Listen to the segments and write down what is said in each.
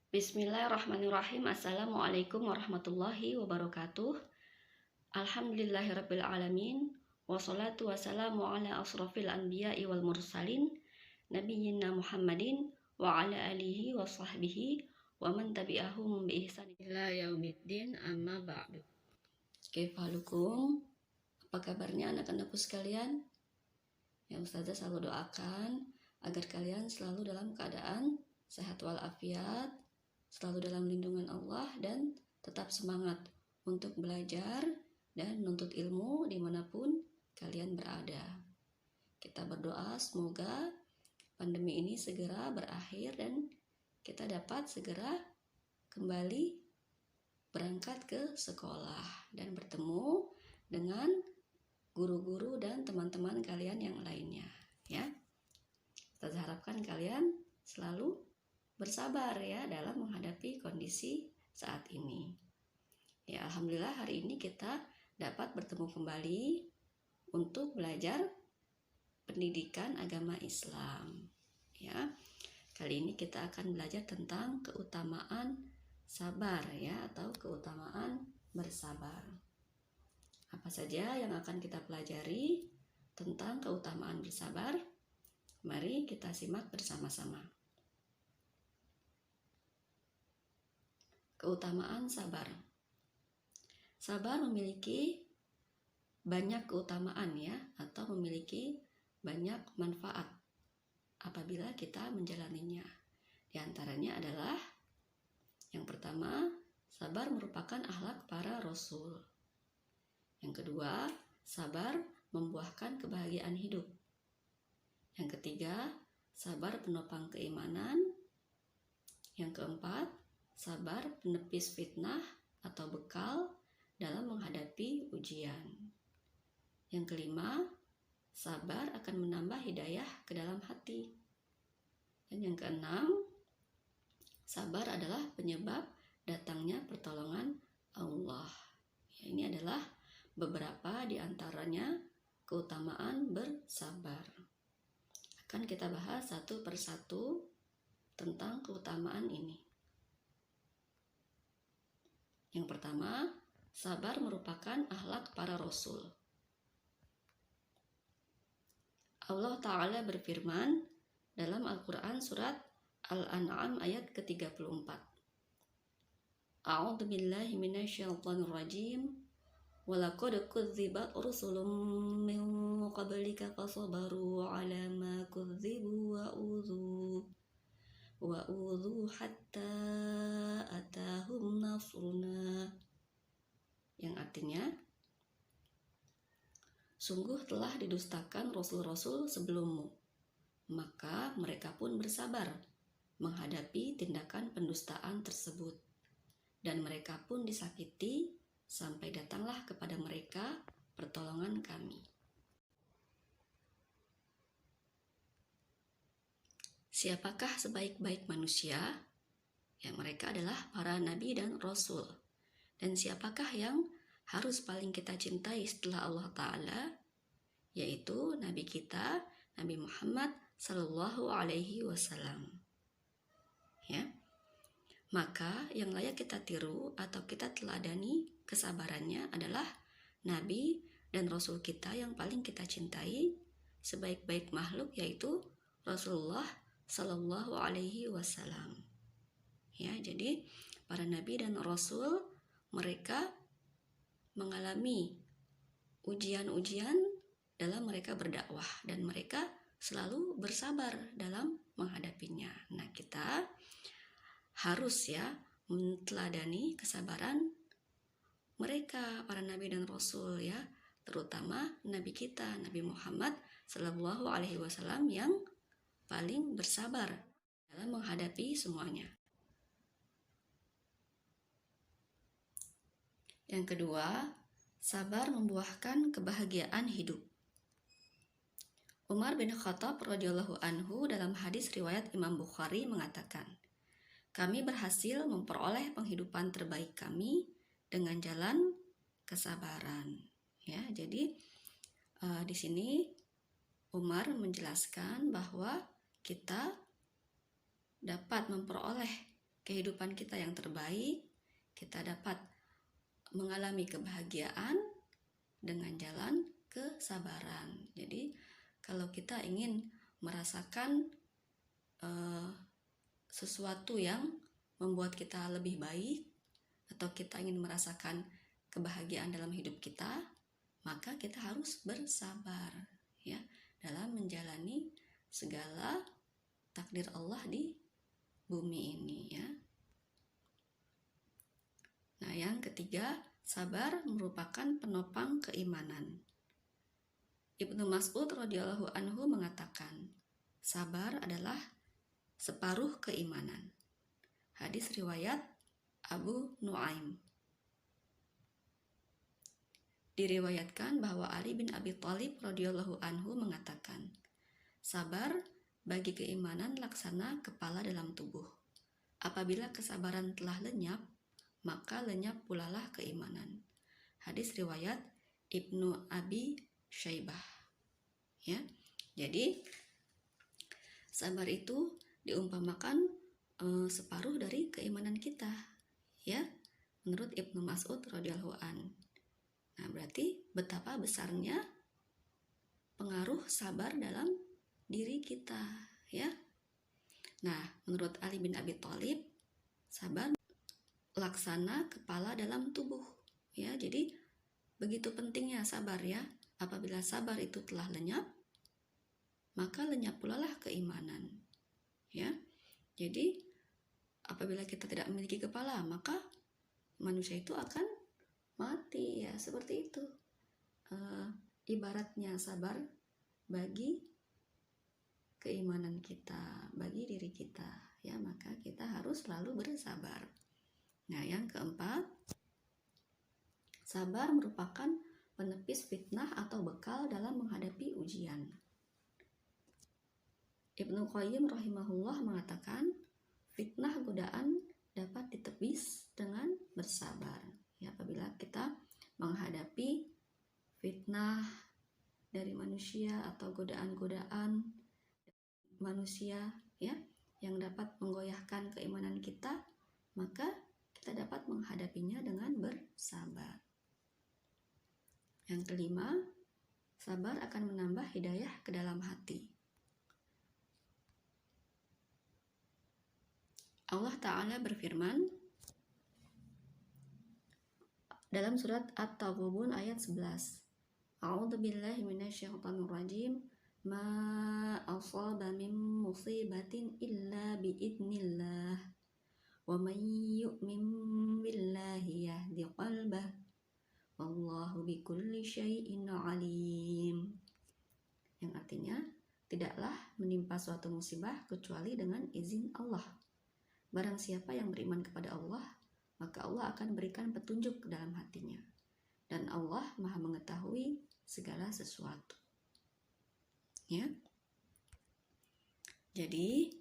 Bismillahirrahmanirrahim. Assalamualaikum warahmatullahi wabarakatuh. Alhamdulillahirabbil alamin. Wassalatu wassalamu ala asrofil anbiya'i wal mursalin nabiyyina Muhammadin wa ala alihi wa sahbihi wa man tabi'ahum bi ihsan ila yaumiddin, amma ba'du. Kaifalukum? Apa kabarnya anak-anakku sekalian? Yang Ustazah selalu doakan agar kalian selalu dalam keadaan sehat walafiat, selalu dalam lindungan Allah, dan tetap semangat untuk belajar dan menuntut ilmu dimanapun kalian berada. Kita berdoa semoga pandemi ini segera berakhir dan kita dapat segera kembali berangkat ke sekolah dan bertemu dengan guru-guru dan teman-teman kalian yang lainnya, ya. Kita harapkan kalian selalu bersabar ya dalam menghadapi kondisi saat ini. Ya, alhamdulillah hari ini kita dapat bertemu kembali untuk belajar pendidikan agama Islam. Ya, kali ini kita akan belajar tentang keutamaan sabar ya, atau keutamaan bersabar. Apa saja yang akan kita pelajari tentang keutamaan bersabar? Mari kita simak bersama-sama. Keutamaan sabar. Sabar memiliki banyak keutamaan ya, atau memiliki banyak manfaat apabila kita menjalaninya. Di antaranya adalah yang pertama, sabar merupakan akhlak para rasul. Yang kedua, sabar membuahkan kebahagiaan hidup. Yang ketiga, sabar penopang keimanan. Yang keempat, sabar penepis fitnah atau bekal dalam menghadapi ujian. Yang kelima, sabar akan menambah hidayah ke dalam hati. Dan yang keenam, sabar adalah penyebab datangnya pertolongan Allah. Ya, ini adalah beberapa di antaranya keutamaan bersabar. Akan kita bahas satu persatu tentang keutamaan ini. Yang pertama, sabar merupakan akhlak para rasul. Allah Ta'ala berfirman dalam Al-Quran surat Al-An'am ayat ke-34. A'udzu billahi minasyaitonir rajim. Walaqad kudzibat rusulun min qablika fasabaru 'ala ma kudzibu wa udzu hatta atahum nasruna. Yang artinya, sungguh telah didustakan rasul-rasul sebelummu, maka mereka pun bersabar menghadapi tindakan pendustaan tersebut, dan mereka pun disakiti sampai datanglah kepada mereka pertolongan kami. Siapakah sebaik-baik manusia? Ya, mereka adalah para nabi dan rasul. Dan siapakah yang harus paling kita cintai setelah Allah Ta'ala? Yaitu nabi kita, Nabi Muhammad Sallallahu Alaihi Wasallam. Ya, maka yang layak kita tiru atau kita teladani kesabarannya adalah nabi dan rasul kita yang paling kita cintai sebaik-baik makhluk, yaitu Rasulullah Sallallahu Alaihi Wasallam. Ya, jadi para nabi dan rasul mereka mengalami ujian-ujian dalam mereka berdakwah dan mereka selalu bersabar dalam menghadapinya. Nah, kita harus ya meneladani kesabaran mereka, para nabi dan rasul ya, terutama nabi kita, Nabi Muhammad Sallallahu Alaihi Wasallam yang paling bersabar dalam menghadapi semuanya. Yang kedua, sabar membuahkan kebahagiaan hidup. Umar bin Khattab radhiyallahu anhu dalam hadis riwayat Imam Bukhari mengatakan, kami berhasil memperoleh penghidupan terbaik kami dengan jalan kesabaran. Ya, jadi di sini Umar menjelaskan bahwa kita dapat memperoleh kehidupan kita yang terbaik, kita dapat mengalami kebahagiaan dengan jalan kesabaran. Jadi kalau kita ingin merasakan sesuatu yang membuat kita lebih baik, atau kita ingin merasakan kebahagiaan dalam hidup kita, maka kita harus bersabar ya dalam menjalani segala takdir Allah di bumi ini ya. Nah, yang ketiga, sabar merupakan penopang keimanan. Ibnu Mas'ud radhiyallahu anhu mengatakan, sabar adalah separuh keimanan. Hadis riwayat Abu Nuaim. Diriwayatkan bahwa Ali bin Abi Thalib radhiyallahu anhu mengatakan, sabar bagi keimanan laksana kepala dalam tubuh. Apabila kesabaran telah lenyap, maka lenyap pulalah keimanan. Hadis riwayat Ibnu Abi Syaibah. Ya. Jadi sabar itu diumpamakan separuh dari keimanan kita, ya. Menurut Ibnu Mas'ud radhiyallahu an. Nah, berarti betapa besarnya pengaruh sabar dalam diri kita, ya. Nah, menurut Ali bin Abi Thalib, sabar laksana kepala dalam tubuh, ya. Jadi begitu pentingnya sabar ya. Apabila sabar itu telah lenyap, maka lenyap pula lah keimanan, ya. Jadi apabila kita tidak memiliki kepala, maka manusia itu akan mati ya, seperti itu. Ibaratnya sabar bagi keimanan kita, bagi diri kita, ya, maka kita harus selalu bersabar. Nah, yang keempat, sabar merupakan penepis fitnah atau bekal dalam menghadapi ujian. Ibnu Qayyim rahimahullah mengatakan, fitnah godaan dapat ditepis dengan bersabar. Ya, apabila kita menghadapi fitnah dari manusia atau godaan-godaan manusia ya yang dapat menggoyahkan keimanan kita, maka kita dapat menghadapinya dengan bersabar. Yang kelima, sabar akan menambah hidayah ke dalam hati. Allah Ta'ala berfirman dalam surat At-Taghabun ayat 11. A'udzubillahi minasyaitonirrajim. Ma asaba min musibatin illa biidznillah. Wa may yu'min billahi yahdi qalbah. Wallahu bikulli syai'in alim. Yang artinya, tidaklah menimpa suatu musibah kecuali dengan izin Allah. Barang siapa yang beriman kepada Allah, maka Allah akan berikan petunjuk ke dalam hatinya. Dan Allah Maha mengetahui segala sesuatu. Ya. Jadi,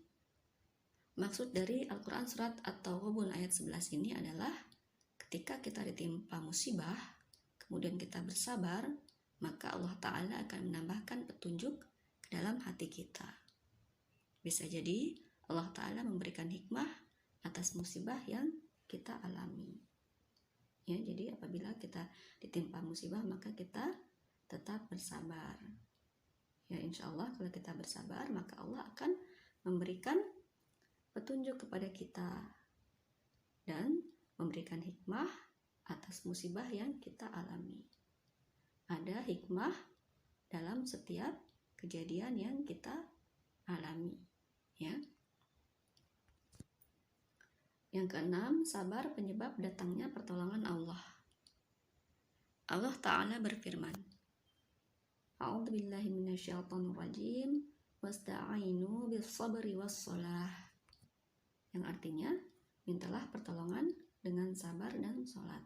maksud dari Al-Quran surat At-Taghabun ayat 11 ini adalah ketika kita ditimpa musibah, kemudian kita bersabar, maka Allah Ta'ala akan menambahkan petunjuk ke dalam hati kita. Bisa jadi Allah Ta'ala memberikan hikmah atas musibah yang kita alami. Ya, jadi apabila kita ditimpa musibah, maka kita tetap bersabar. Ya, insya Allah kalau kita bersabar, maka Allah akan memberikan petunjuk kepada kita dan memberikan hikmah atas musibah yang kita alami. Ada hikmah dalam setiap kejadian yang kita alami, ya. Yang keenam, sabar penyebab datangnya pertolongan Allah. Allah Ta'ala berfirman, A'udzubillahi minasyaitonirrajim, wasta'inu bis-sabri was-shalah. Yang artinya, mintalah pertolongan dengan sabar dan sholat.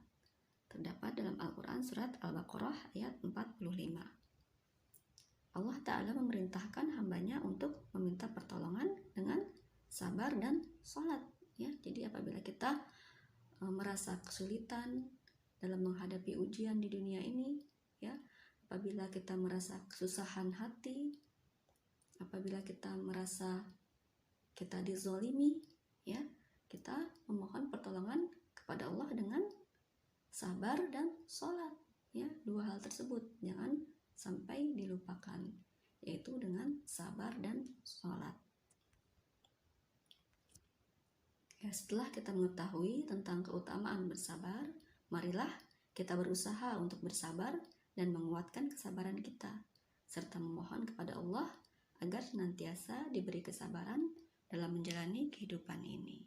Terdapat dalam Al-Quran surat Al-Baqarah ayat 45. Allah Ta'ala memerintahkan hambanya untuk meminta pertolongan dengan sabar dan sholat. Ya, jadi apabila kita merasa kesulitan dalam menghadapi ujian di dunia ini, ya, apabila kita merasa kesusahan hati, apabila kita merasa kita dizolimi, ya, kita tersebut, jangan sampai dilupakan, yaitu dengan sabar dan sholat. Ya, setelah kita mengetahui tentang keutamaan bersabar, marilah kita berusaha untuk bersabar dan menguatkan kesabaran kita, serta memohon kepada Allah agar senantiasa diberi kesabaran dalam menjalani kehidupan ini.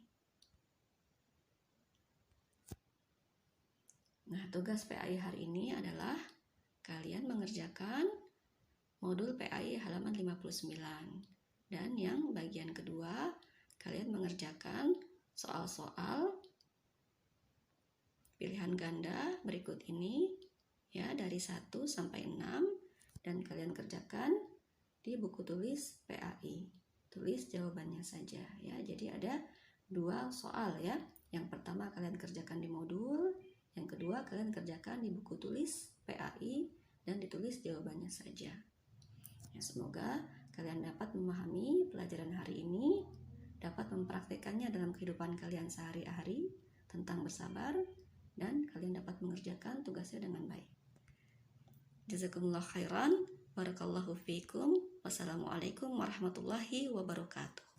Nah, tugas PAI hari ini adalah kalian mengerjakan modul PAI halaman 59. Dan yang bagian kedua, kalian mengerjakan soal-soal pilihan ganda berikut ini ya, dari 1 sampai 6, dan kalian kerjakan di buku tulis PAI. Tulis jawabannya saja ya. Jadi ada 2 soal ya. Yang pertama kalian kerjakan di modul, yang kedua kalian kerjakan di buku tulis PAI dan ditulis jawabannya saja. Ya, semoga kalian dapat memahami pelajaran hari ini, dapat mempraktikkannya dalam kehidupan kalian sehari-hari tentang bersabar, dan kalian dapat mengerjakan tugasnya dengan baik. Jazakumullah khairan, barakallahu fiikum, wassalamualaikum warahmatullahi wabarakatuh.